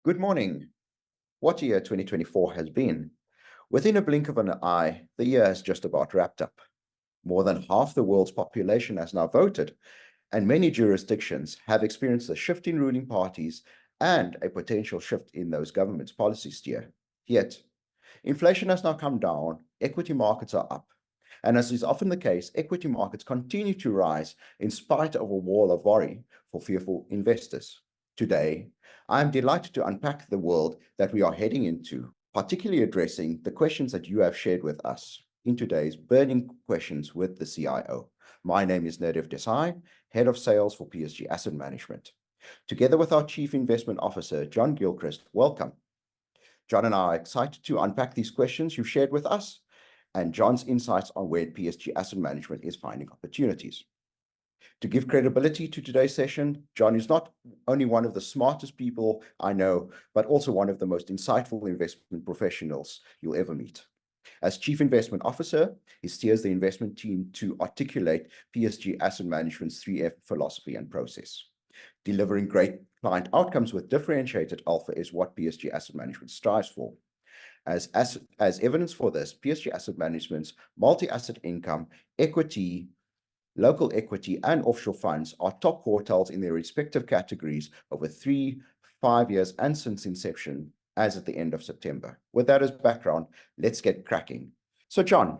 Good morning. What year 2024 has been? Within a blink of an eye, the year has just about wrapped up. More than half the world's population has now voted, and many jurisdictions have experienced a shift in ruling parties and a potential shift in those governments' policy steer. Yet, inflation has now come down, equity markets are up, and as is often the case, equity markets continue to rise in spite of a wall of worry for fearful investors. Today, I am delighted to unpack the world that we are heading into, particularly addressing the questions that you have shared with us in today's Burning Questions with the CIO. My name is Nirdev Desai, Head of Sales for PSG Asset Management. Together with our Chief Investment Officer, John Gilchrist, welcome. John and I are excited to unpack these questions you've shared with us and John's insights on where PSG Asset Management is finding opportunities. To give credibility to today's session, John is not only one of the smartest people I know, but also one of the most insightful investment professionals you'll ever meet. As Chief Investment Officer, he steers the investment team to articulate PSG Asset Management's 3F philosophy and process. Delivering great client outcomes with differentiated alpha is what PSG Asset Management strives for. As evidence for this, PSG Asset Management's multi-asset income, equity, local equity, and offshore funds are top quartiles in their respective categories over 3, 5 years and since inception, as at the end of September. With that as background, let's get cracking. So John,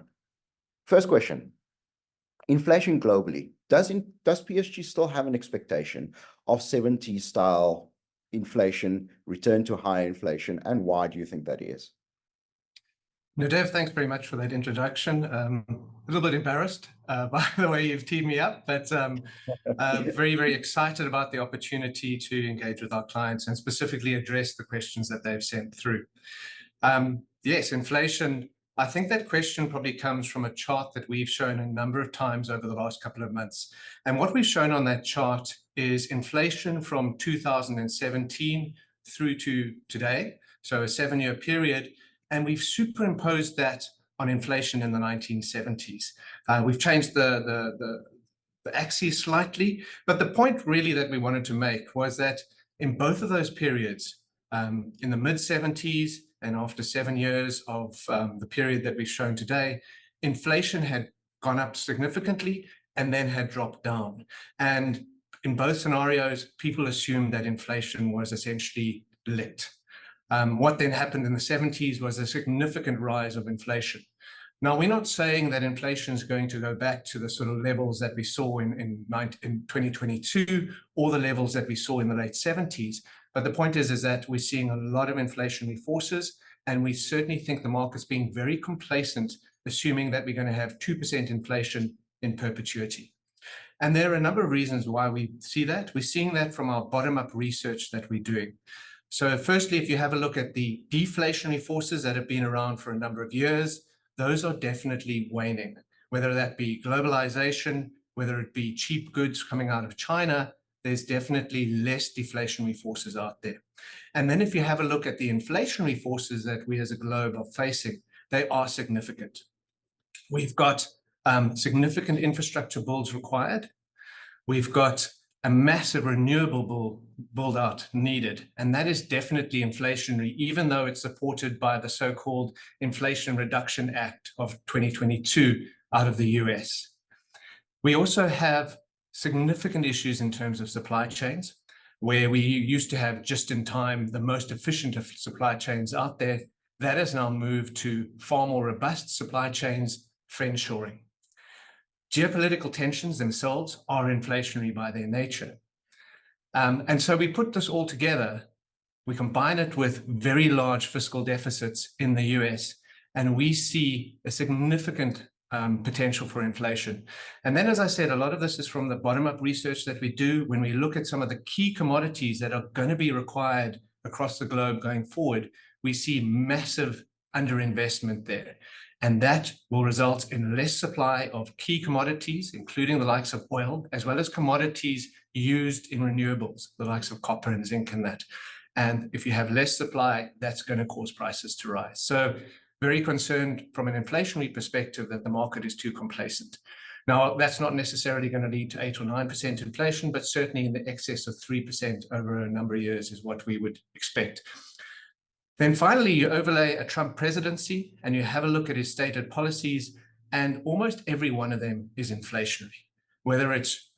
first question. Inflation globally. Does PSG still have an expectation of 70s style inflation, return to higher inflation, and why do you think that is? Nirdev, thanks very much for that introduction. A little bit embarrassed by the way you've teed me up, but very, very excited about the opportunity to engage with our clients and specifically address the questions that they've sent through. Yes, inflation, I think that question probably comes from a chart that we've shown a number of times over the last couple of months. And what we've shown on that chart is inflation from 2017 through to today, so a 7-year period. And we've superimposed that on inflation in the 1970s. We've changed the axis slightly, but the point really that we wanted to make was that in both of those periods, in the mid-70s and after 7 years of the period that we've shown today, inflation had gone up significantly and then had dropped down. And in both scenarios, people assumed that inflation was essentially licked. What then happened in the 70s was a significant rise of inflation. Now, we're not saying that inflation is going to go back to the sort of levels that we saw in 2022 or the levels that we saw in the late 70s. But the point is that we're seeing a lot of inflationary forces, and we certainly think the market's being very complacent, assuming that we're going to have 2% inflation in perpetuity. And there are a number of reasons why we see that. We're seeing that from our bottom-up research that we're doing. So firstly, if you have a look at the deflationary forces that have been around for a number of years, those are definitely waning, whether that be globalization, whether it be cheap goods coming out of China, there's definitely less deflationary forces out there. And then if you have a look at the inflationary forces that we as a globe are facing, they are significant. We've got significant infrastructure builds required. We've got a massive renewable build out needed. And that is definitely inflationary, even though it's supported by the so-called Inflation Reduction Act of 2022 out of the US. We also have significant issues in terms of supply chains, where we used to have just in time the most efficient of supply chains out there. That has now moved to far more robust supply chains, friendshoring. Geopolitical tensions themselves are inflationary by their nature. And so we put this all together, we combine it with very large fiscal deficits in the US, and we see a significant potential for inflation. And then, as I said, a lot of this is from the bottom-up research that we do when we look at some of the key commodities that are going to be required across the globe going forward. We see massive underinvestment there. And that will result in less supply of key commodities, including the likes of oil, as well as commodities used in renewables, the likes of copper and zinc and that. And if you have less supply, that's going to cause prices to rise. So very concerned from an inflationary perspective that the market is too complacent. Now, that's not necessarily going to lead to 8 or 9% inflation, but certainly in the excess of 3% over a number of years is what we would expect. Then finally, you overlay a Trump presidency and you have a look at his stated policies, and almost every one of them is inflationary. Whether it's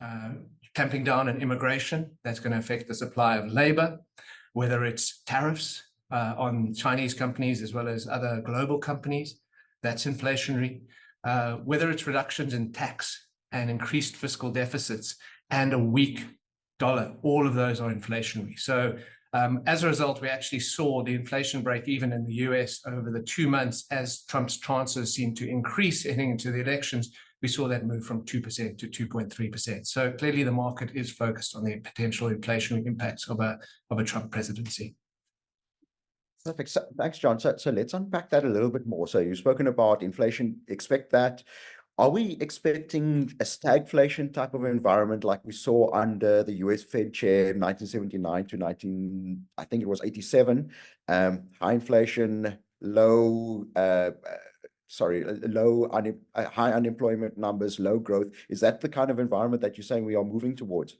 clamping down on immigration, that's going to affect the supply of labor, whether it's tariffs on Chinese companies as well as other global companies, that's inflationary, whether it's reductions in tax and increased fiscal deficits and a weak dollar, all of those are inflationary. So as a result, we actually saw the inflation break even in the US over the 2 months as Trump's chances seemed to increase heading into the elections. We saw that move from 2% to 2.3%. So clearly the market is focused on the potential inflationary impacts of a Trump presidency. Perfect. So, thanks, John. So let's unpack that a little bit more. So you've spoken about inflation, expect that. Are we expecting a stagflation type of environment like we saw under the US Fed chair 1979 to I think it was 87? High inflation, high unemployment numbers, low growth. Is that the kind of environment that you're saying we are moving towards?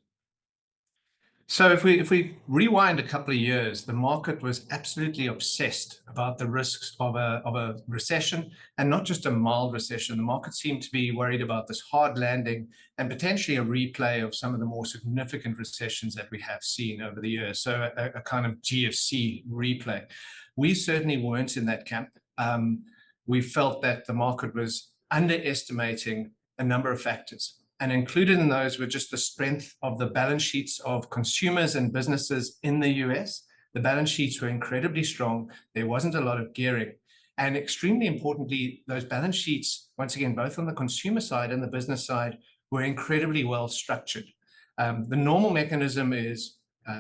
So if we rewind a couple of years, the market was absolutely obsessed about the risks of a recession, and not just a mild recession. The market seemed to be worried about this hard landing and potentially a replay of some of the more significant recessions that we have seen over the years. So a kind of GFC replay. We certainly weren't in that camp. We felt that the market was underestimating a number of factors. And included in those were just the strength of the balance sheets of consumers and businesses in the US. The balance sheets were incredibly strong. There wasn't a lot of gearing. And extremely importantly, those balance sheets, once again, both on the consumer side and the business side, were incredibly well structured. The normal mechanism is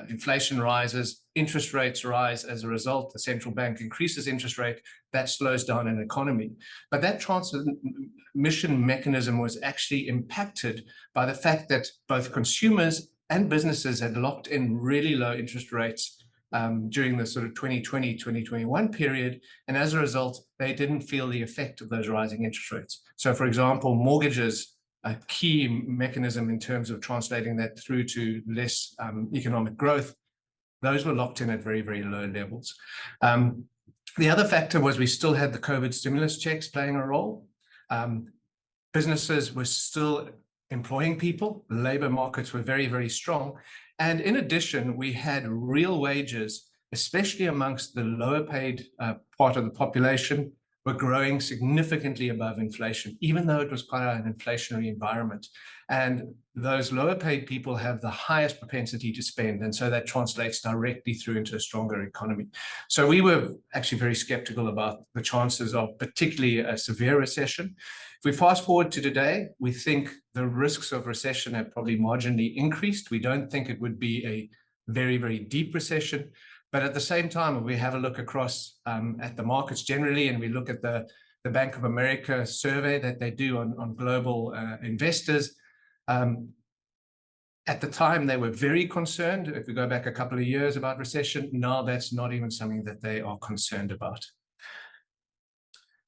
inflation rises, interest rates rise as a result, the central bank increases interest rate, that slows down an economy. But that transmission mechanism was actually impacted by the fact that both consumers and businesses had locked in really low interest rates during the sort of 2020, 2021 period. And as a result, they didn't feel the effect of those rising interest rates. So for example, mortgages, a key mechanism in terms of translating that through to less economic growth, those were locked in at very, very low levels. The other factor was we still had the COVID stimulus checks playing a role. Businesses were still employing people. Labor markets were very, very strong. And in addition, we had real wages, especially amongst the lower paid part of the population, were growing significantly above inflation, even though it was quite an inflationary environment. And those lower paid people have the highest propensity to spend. And so that translates directly through into a stronger economy. So we were actually very skeptical about the chances of particularly a severe recession. If we fast forward to today, we think the risks of recession have probably marginally increased. We don't think it would be a very, very deep recession. But at the same time, if we have a look across at the markets generally, and we look at the Bank of America survey that they do on global investors, at the time they were very concerned, if we go back a couple of years, about recession. Now that's not even something that they are concerned about.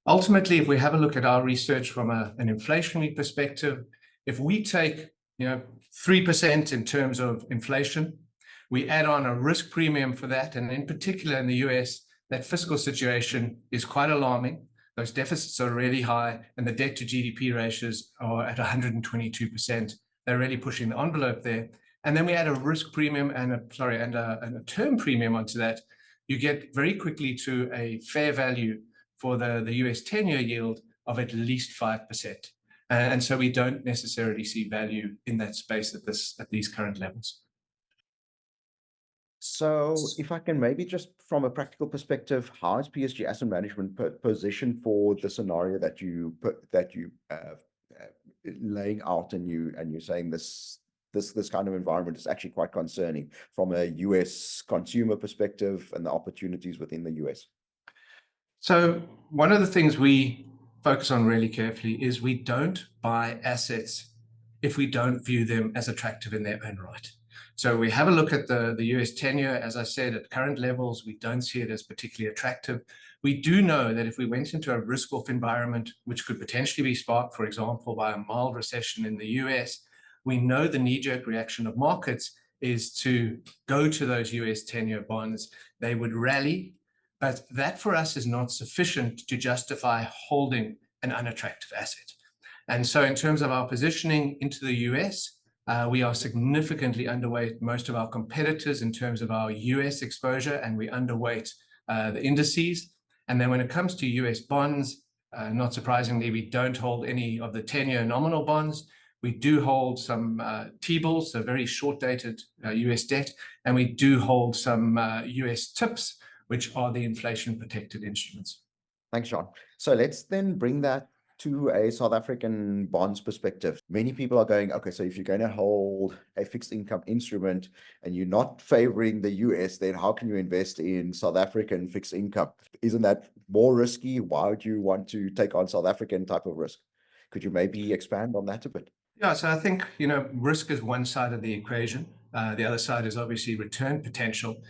Ultimately, if we have a look at our research from an inflationary perspective, if we take 3% in terms of inflation, we add on a risk premium for that, and in particular in the US, that fiscal situation is quite alarming. Those deficits are really high, and the debt to GDP ratios are at 122%. They're really pushing the envelope there. And then we add a risk premium and a term premium onto that. You get very quickly to a fair value for the US 10-year yield of at least 5%. And so we don't necessarily see value in that space at these current levels. So if I can maybe just from a practical perspective, how is PSG Asset Management positioned for the scenario that you laying out, and you're saying this kind of environment is actually quite concerning from a US consumer perspective and the opportunities within the US? So one of the things we focus on really carefully is we don't buy assets if we don't view them as attractive in their own right. So we have a look at the US 10-year. As I said, at current levels, we don't see it as particularly attractive. We do know that if we went into a risk-off environment, which could potentially be sparked, for example, by a mild recession in the US, we know the knee-jerk reaction of markets is to go to those US 10-year bonds. They would rally, but that for us is not sufficient to justify holding an unattractive asset. And so in terms of our positioning into the US, we are significantly underweight most of our competitors in terms of our US exposure, and we underweight the indices. And then when it comes to US bonds, not surprisingly, we don't hold any of the 10-year nominal bonds. We do hold some T-bills, so very short-dated US debt, and we do hold some US TIPS, which are the inflation-protected instruments. Thanks, John. So let's then bring that to a South African bonds perspective. Many people are going, okay, so if you're going to hold a fixed income instrument and you're not favoring the US, then how can you invest in South African fixed income? Isn't that more risky? Why would you want to take on South African type of risk? Could you maybe expand on that a bit? Yeah, so I think, risk is one side of the equation. The other side is obviously return potential.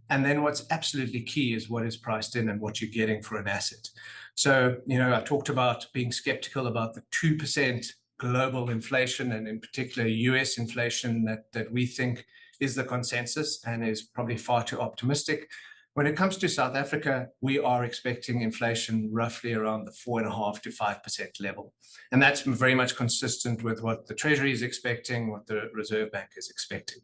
And then what's absolutely key is what is priced in and what you're getting for an asset. So, I talked about being skeptical about the 2% global inflation, and in particular US inflation that we think is the consensus and is probably far too optimistic. When it comes to South Africa, we are expecting inflation roughly around the 4.5% to 5% level. And that's very much consistent with what the Treasury is expecting, what the Reserve Bank is expecting.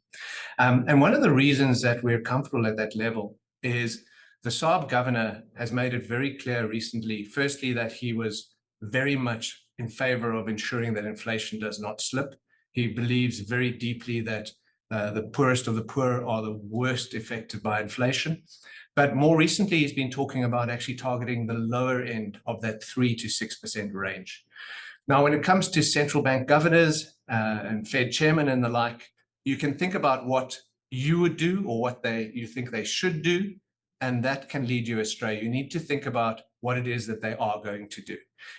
And one of the reasons that we're comfortable at that level is the SARB governor has made it very clear recently, firstly, that he was very much in favor of ensuring that inflation does not slip. He believes very deeply that the poorest of the poor are the worst affected by inflation. But more recently, he's been talking about actually targeting the lower end of that 3% to 6% range. Now, when it comes to central bank governors and Fed chairmen and the like, you can think about what you would do or what you think they should do, and that can lead you astray. You need to think about what it is that they are going to do.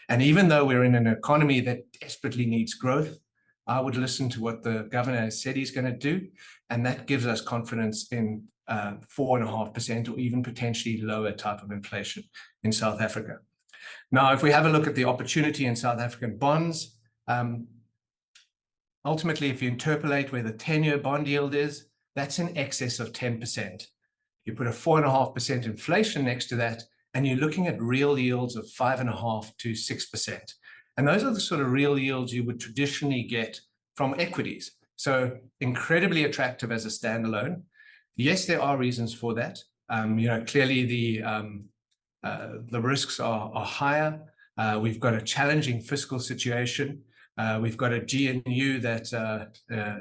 And even though we're in an economy that desperately needs growth, I would listen to what the governor has said he's going to do, and that gives us confidence in 4.5% or even potentially lower type of inflation in South Africa. Now, if we have a look at the opportunity in South African bonds, ultimately, if you interpolate where the 10-year bond yield is, that's in excess of 10%. You put a 4.5% inflation next to that, and you're looking at real yields of 5.5% to 6%. And those are the sort of real yields you would traditionally get from equities. So incredibly attractive as a standalone. Yes, there are reasons for that. Clearly the risks are higher. We've got a challenging fiscal situation. We've got a GNU that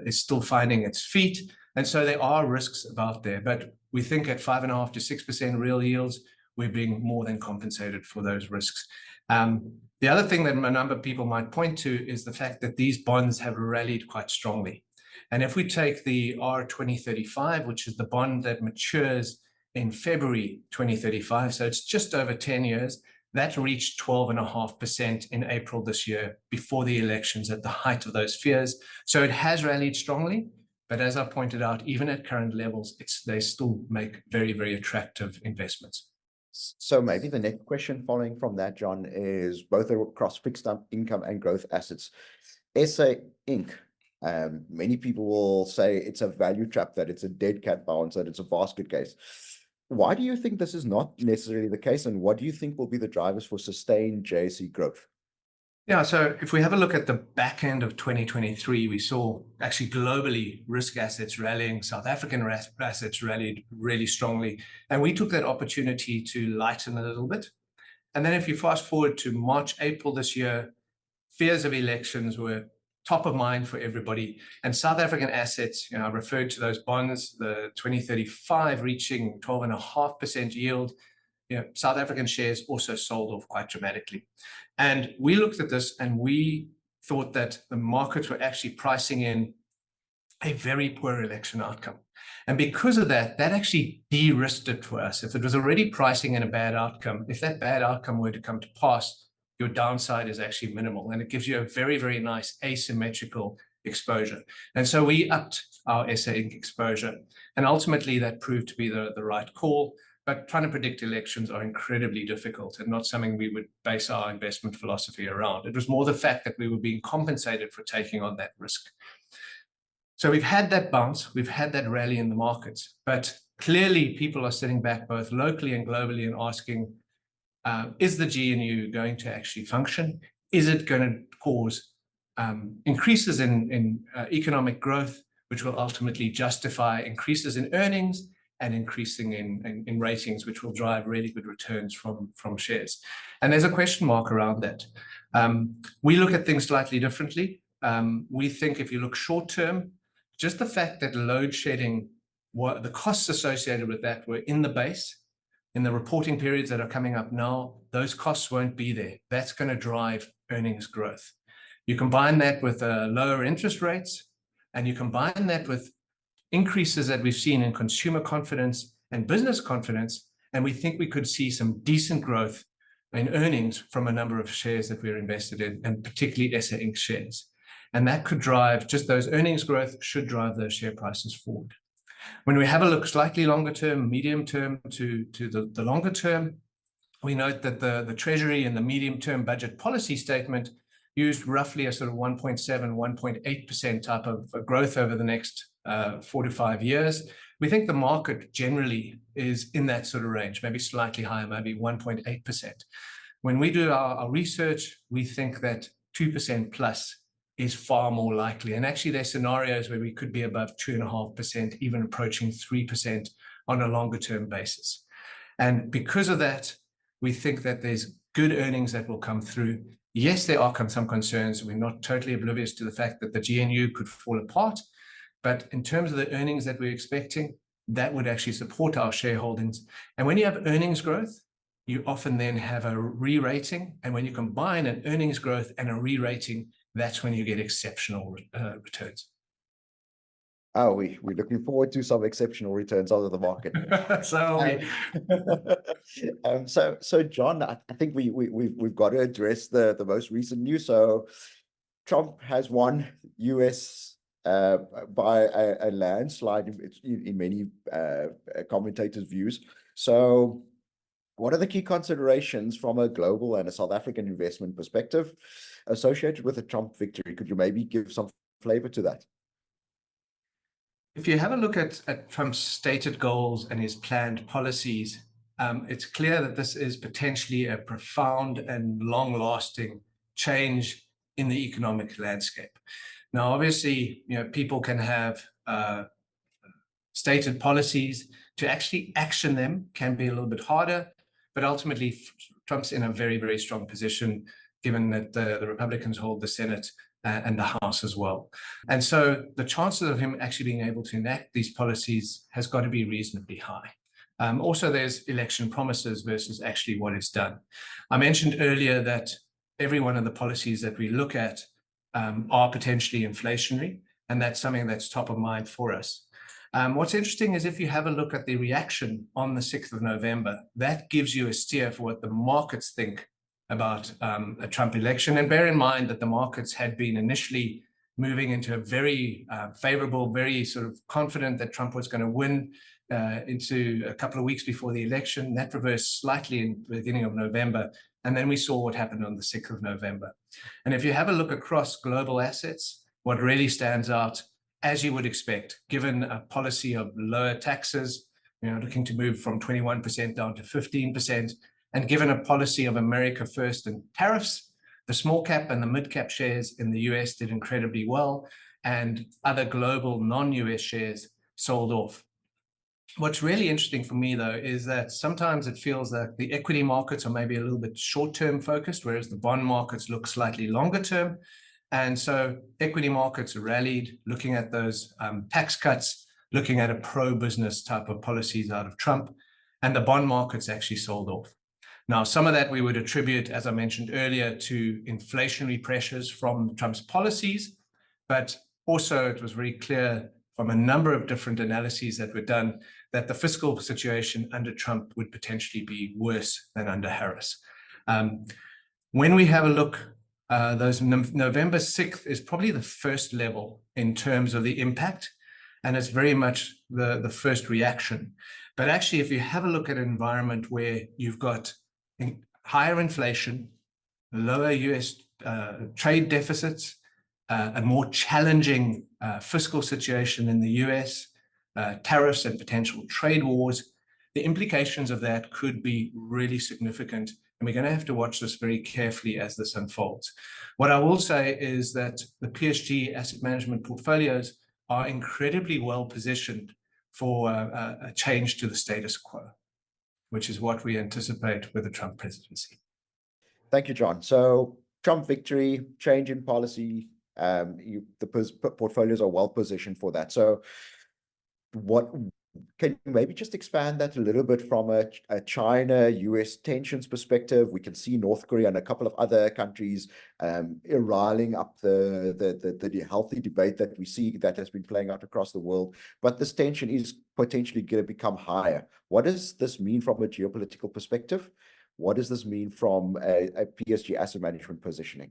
is still finding its feet. And so there are risks about there. But we think at 5.5% to 6% real yields, we're being more than compensated for those risks. The other thing that a number of people might point to is the fact that these bonds have rallied quite strongly. And if we take the R2035, which is the bond that matures in February 2035, so it's just over 10 years, that reached 12.5% in April this year before the elections at the height of those fears. So it has rallied strongly. But as I pointed out, even at current levels, they still make very, very attractive investments. So maybe the next question following from that, John, is both across fixed income and growth assets. SA Inc. Many people will say it's a value trap, that it's a dead cat bounce, that it's a basket case. Why do you think this is not necessarily the case, and what do you think will be the drivers for sustained JSE growth? Yeah, so if we have a look at the back end of 2023, we saw actually globally risk assets rallying, South African assets rallied really strongly, and we took that opportunity to lighten a little bit. And then if you fast forward to March, April this year, fears of elections were top of mind for everybody. And South African assets, I referred to those bonds, the 2035 reaching 12.5% yield. South African shares also sold off quite dramatically. And we looked at this and we thought that the markets were actually pricing in a very poor election outcome. And because of that, that actually de-risked it for us. If it was already pricing in a bad outcome, if that bad outcome were to come to pass, your downside is actually minimal. And it gives you a very, very nice asymmetrical exposure. And so we upped our SA Inc. exposure. And ultimately, that proved to be the right call. But trying to predict elections are incredibly difficult and not something we would base our investment philosophy around. It was more the fact that we were being compensated for taking on that risk. So we've had that bounce, we've had that rally in the markets, but clearly people are sitting back both locally and globally and asking, is the GNU going to actually function? Is it going to cause increases in economic growth, which will ultimately justify increases in earnings and increasing in ratings, which will drive really good returns from shares? And there's a question mark around that. We look at things slightly differently. We think if you look short term, just the fact that load shedding, the costs associated with that were in the base, in the reporting periods that are coming up now, those costs won't be there. That's going to drive earnings growth. You combine that with lower interest rates, and you combine that with increases that we've seen in consumer confidence and business confidence, and we think we could see some decent growth in earnings from a number of shares that we're invested in, and particularly SA Inc. shares. And that could drive, just those earnings growth should drive those share prices forward. When we have a look slightly longer term, medium term to the longer term, we note that the Treasury and the medium term budget policy statement used roughly a sort of 1.7, 1.8% type of growth over the next 4 to 5 years. We think the market generally is in that sort of range, maybe slightly higher, maybe 1.8%. When we do our research, we think that 2% plus is far more likely. And actually, there's scenarios where we could be above 2.5%, even approaching 3% on a longer term basis. And because of that, we think that there's good earnings that will come through. Yes, there are some concerns. We're not totally oblivious to the fact that the GNU could fall apart. But in terms of the earnings that we're expecting, that would actually support our shareholdings. And when you have earnings growth, you often then have a re-rating. And when you combine an earnings growth and a re-rating, that's when you get exceptional returns. Oh, we're looking forward to some exceptional returns out of the market. So John, I think we've got to address the most recent news. So Trump has won US by a landslide in many commentators' views. So what are the key considerations from a global and a South African investment perspective associated with the Trump victory? Could you maybe give some flavor to that? If you have a look at Trump's stated goals and his planned policies, it's clear that this is potentially a profound and long-lasting change in the economic landscape. Now, obviously, people can have stated policies. To actually action them can be a little bit harder, but ultimately, Trump's in a very, very strong position, given that the Republicans hold the Senate and the House as well. And so the chances of him actually being able to enact these policies has got to be reasonably high. Also, there's election promises versus actually what is done. I mentioned earlier that every one of the policies that we look at are potentially inflationary, and that's something that's top of mind for us. What's interesting is if you have a look at the reaction on the 6th of November, that gives you a steer for what the markets think about a Trump election. And bear in mind that the markets had been initially moving into a very favorable, very sort of confident that Trump was going to win into a couple of weeks before the election. That reversed slightly in the beginning of November. And then we saw what happened on the 6th of November. And if you have a look across global assets, what really stands out, as you would expect, given a policy of lower taxes, looking to move from 21% down to 15%, and given a policy of America first and tariffs, the small cap and the mid cap shares in the US did incredibly well, and other global non-US shares sold off. What's really interesting for me, though, is that sometimes it feels that the equity markets are maybe a little bit short-term focused, whereas the bond markets look slightly longer term. And so equity markets rallied, looking at those tax cuts, looking at a pro-business type of policies out of Trump, and the bond markets actually sold off. Now, some of that we would attribute, as I mentioned earlier, to inflationary pressures from Trump's policies, but also it was very clear from a number of different analyses that were done that the fiscal situation under Trump would potentially be worse than under Harris. When we have a look November 6th is probably the first level in terms of the impact, and it's very much the first reaction. But actually, if you have a look at an environment where you've got higher inflation, lower US trade deficits, a more challenging fiscal situation in the US, tariffs and potential trade wars, the implications of that could be really significant. And we're going to have to watch this very carefully as this unfolds. What I will say is that the PSG asset management portfolios are incredibly well positioned for a change to the status quo, which is what we anticipate with the Trump presidency. Thank you, John. So Trump victory, change in policy, the portfolios are well positioned for that. So what can you maybe just expand that a little bit from a China-US tensions perspective? We can see North Korea and a couple of other countries riling up the healthy debate that we see that has been playing out across the world. But this tension is potentially going to become higher. What does this mean from a geopolitical perspective? What does this mean from a PSG asset management positioning?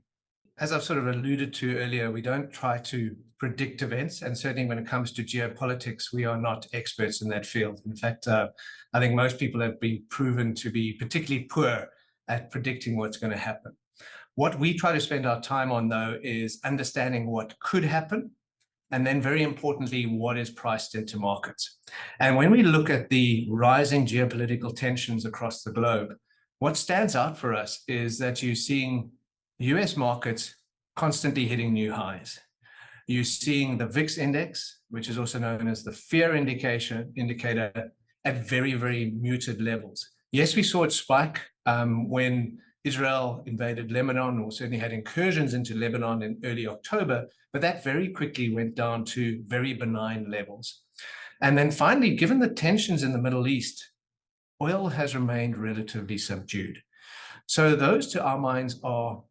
As I've sort of alluded to earlier, we don't try to predict events, and certainly when it comes to geopolitics, we are not experts in that field. In fact, I think most people have been proven to be particularly poor at predicting what's going to happen. What we try to spend our time on, though, is understanding what could happen, and then very importantly, what is priced into markets. And when we look at the rising geopolitical tensions across the globe, what stands out for us is that you're seeing US markets constantly hitting new highs. You're seeing the VIX index, which is also known as the fear indicator, at very, very muted levels. Yes, we saw it spike when Israel invaded Lebanon, or certainly had incursions into Lebanon in early October, but that very quickly went down to very benign levels. And then finally, given the tensions in the Middle East, oil has remained relatively subdued. So those, to our minds, are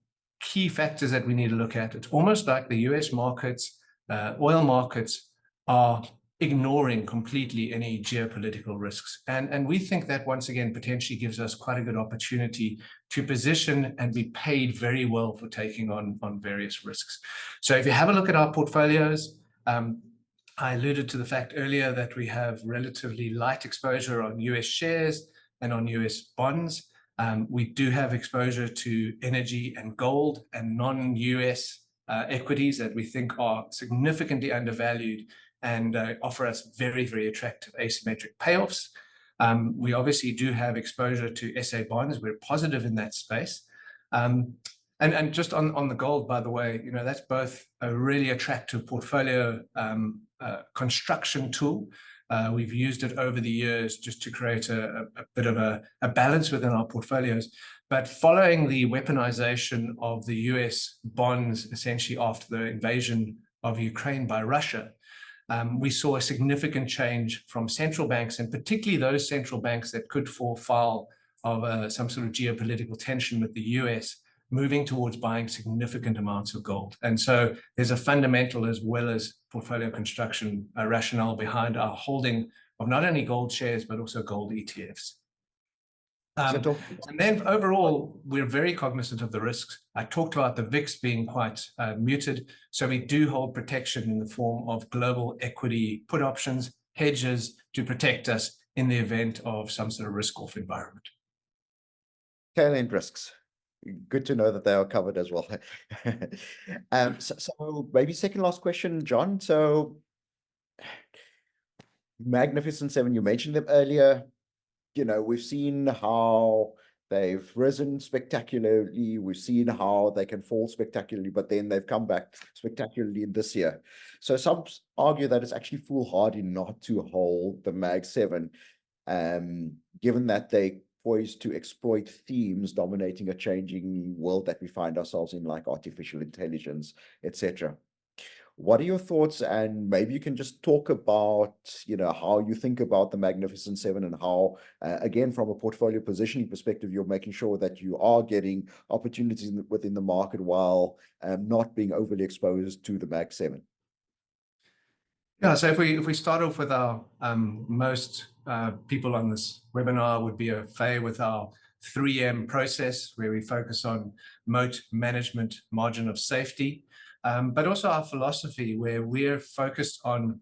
key factors that we need to look at. It's almost like the US markets, oil markets, are ignoring completely any geopolitical risks. And we think that, once again, potentially gives us quite a good opportunity to position and be paid very well for taking on various risks. So if you have a look at our portfolios, I alluded to the fact earlier that we have relatively light exposure on US shares and on US bonds. We do have exposure to energy and gold and non-US equities that we think are significantly undervalued and offer us very, very attractive asymmetric payoffs. We obviously do have exposure to SA bonds. We're positive in that space. And just on the gold, by the way, that's both a really attractive portfolio construction tool. We've used it over the years just to create a bit of a balance within our portfolios. But following the weaponization of the US bonds, essentially after the invasion of Ukraine by Russia, we saw a significant change from central banks, and particularly those central banks that could fall foul of some sort of geopolitical tension with the US, moving towards buying significant amounts of gold. And so there's a fundamental as well as portfolio construction rationale behind our holding of not only gold shares, but also gold ETFs. And then overall, we're very cognizant of the risks. I talked about the VIX being quite muted. So we do hold protection in the form of global equity put options, hedges to protect us in the event of some sort of risk-off environment. Tail end risks. Good to know that they are covered as well. So maybe second last question, John. So Magnificent Seven, you mentioned them earlier. We've seen how they've risen spectacularly. We've seen how they can fall spectacularly, but then they've come back spectacularly in this year. So some argue that it's actually foolhardy not to hold the Mag 7, given that they poised to exploit themes dominating a changing world that we find ourselves in, like artificial intelligence, etc. What are your thoughts? And maybe you can just talk about, how you think about the Magnificent Seven and how, again, from a portfolio positioning perspective, you're making sure that you are getting opportunities within the market while not being overly exposed to the Mag 7. Yeah, so if we start off with our most people on this webinar would be familiar with our 3M process, where we focus on moat management, margin of safety, but also our philosophy, where we're focused on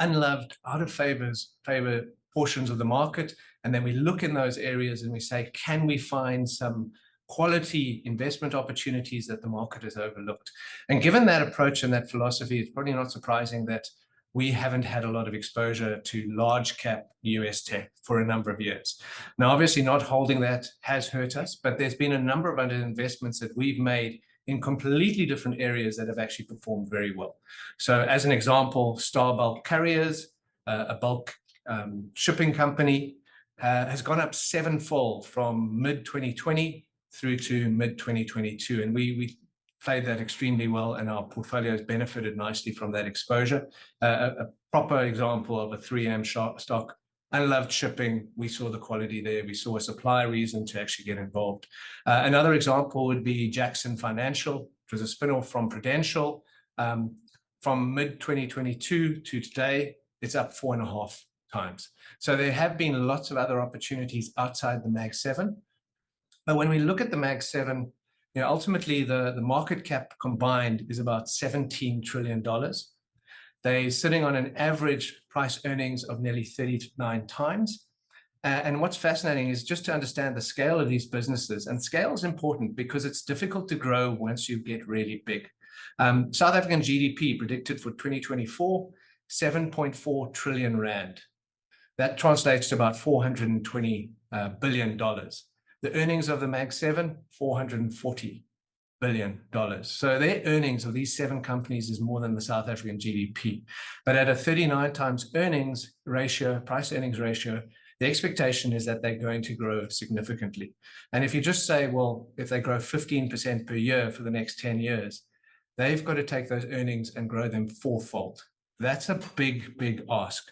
unloved, out of favor portions of the market. And then we look in those areas and we say, can we find some quality investment opportunities that the market has overlooked? And given that approach and that philosophy, it's probably not surprising that we haven't had a lot of exposure to large cap US tech for a number of years. Now, obviously not holding that has hurt us, but there's been a number of other investments that we've made in completely different areas that have actually performed very well. So as an example, Star Bulk Carriers, a bulk shipping company, has gone up sevenfold from mid-2020 through to mid-2022. And we played that extremely well, and our portfolio has benefited nicely from that exposure. A proper example of a 3M stock, unloved shipping. We saw the quality there. We saw a supply reason to actually get involved. Another example would be Jackson Financial, which was a spin-off from Prudential. From mid-2022 to today, it's up 4.5 times. So there have been lots of other opportunities outside the Mag 7. But when we look at the Mag 7, ultimately the market cap combined is about $17 trillion. They're sitting on an average price earnings of nearly 39 times. And what's fascinating is just to understand the scale of these businesses. And scale is important because it's difficult to grow once you get really big. South African GDP predicted for 2024, 7.4 trillion rand. That translates to about $420 billion. The earnings of the Mag 7, $440 billion. So their earnings of these 7 companies is more than the South African GDP. But at a 39 times earnings ratio, price earnings ratio, the expectation is that they're going to grow significantly. And if you just say, well, if they grow 15% per year for the next 10 years, they've got to take those earnings and grow them fourfold. That's a big, big ask.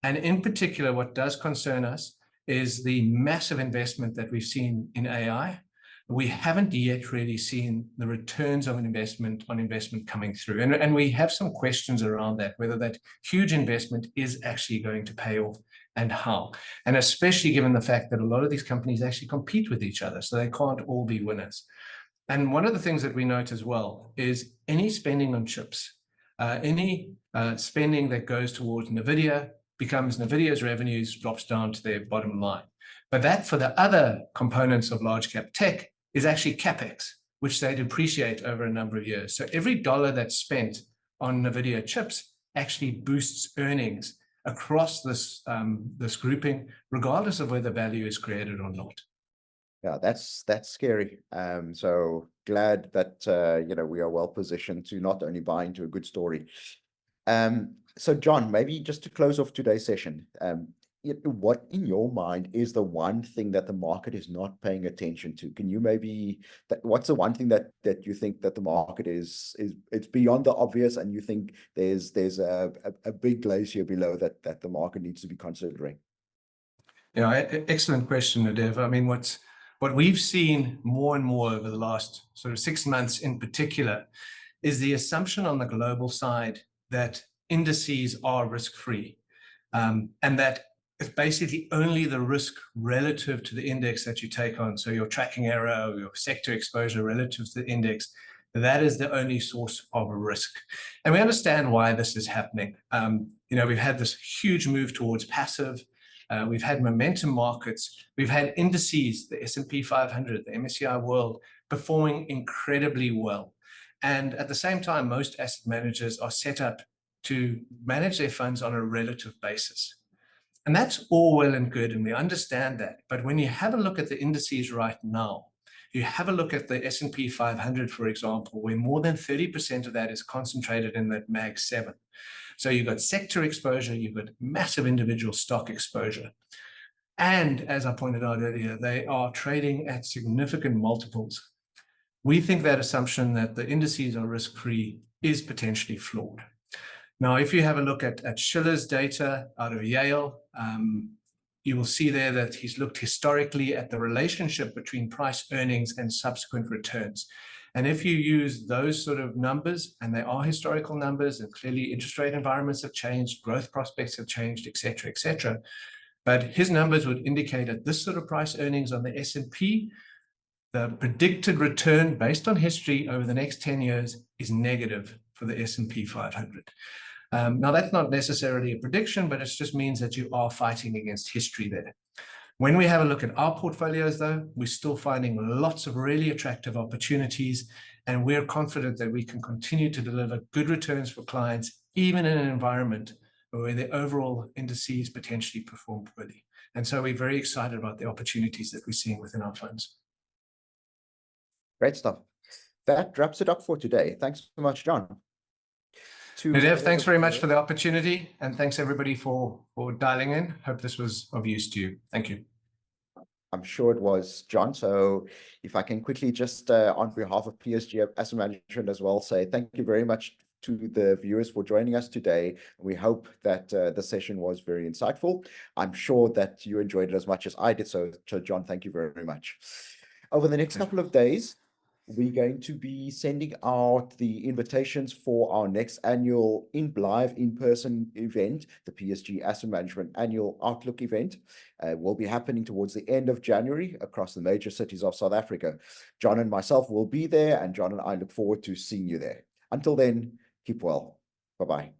And in particular, what does concern us is the massive investment that we've seen in AI. We haven't yet really seen the returns of an investment coming through. And we have some questions around that, whether that huge investment is actually going to pay off and how. And especially given the fact that a lot of these companies actually compete with each other, so they can't all be winners. And one of the things that we note as well is any spending on chips, any spending that goes towards NVIDIA becomes NVIDIA's revenues, drops down to their bottom line. But that for the other components of large cap tech is actually CapEx, which they depreciate over a number of years. So every dollar that's spent on NVIDIA chips actually boosts earnings across this, this grouping, regardless of whether value is created or not. Yeah, that's scary. So glad that we are well positioned to not only buy into a good story. So John, maybe just to close off today's session, what in your mind is the one thing that the market is not paying attention to? Can you maybe, what's the one thing that you think that the market is it's beyond the obvious, and you think there's a big glacier below that the market needs to be considering? Yeah, excellent question, Nirdev. I mean, what we've seen more and more over the last sort of 6 months in particular is the assumption on the global side that indices are risk-free, and that it's basically only the risk relative to the index that you take on. So your tracking error, or your sector exposure relative to the index, that is the only source of risk. And we understand why this is happening. We've had this huge move towards passive. We've had momentum markets. We've had indices, the S&P 500, the MSCI World, performing incredibly well. And at the same time, most asset managers are set up to manage their funds on a relative basis. And that's all well and good, and we understand that. But when you have a look at the indices right now, you have a look at the S&P 500, for example, where more than 30% of that is concentrated in that Mag 7. So you've got sector exposure, you've got massive individual stock exposure. And as I pointed out earlier, they are trading at significant multiples. We think that assumption that the indices are risk-free is potentially flawed. Now, if you have a look at Schiller's data out of Yale, you will see there that he's looked historically at the relationship between price earnings and subsequent returns. And if you use those sort of numbers, and they are historical numbers, and clearly interest rate environments have changed, growth prospects have changed, et cetera, But his numbers would indicate at this sort of price earnings on the S&P, the predicted return based on history over the next 10 years is negative for the S&P 500. Now, that's not necessarily a prediction, but it just means that you are fighting against history there. When we have a look at our portfolios, though, we're still finding lots of really attractive opportunities, and we're confident that we can continue to deliver good returns for clients, even in an environment where the overall indices potentially perform poorly. And so we're very excited about the opportunities that we're seeing within our funds. Great stuff. That wraps it up for today. Thanks so much, John. Nirdev, thanks very much for the opportunity, and thanks everybody for dialing in. Hope this was of use to you. Thank you. I'm sure it was, John. So if I can quickly just on behalf of PSG Asset Management as well, say thank you very much to the viewers for joining us today. We hope that the session was very insightful. I'm sure that you enjoyed it as much as I did. So John, thank you very much. Over the next couple of days, we're going to be sending out the invitations for our next annual live in-person event, the PSG Asset Management Annual Outlook event. Will be happening towards the end of January across the major cities of South Africa. John and myself will be there, and John and I look forward to seeing you there. Until then, keep well. Bye-bye.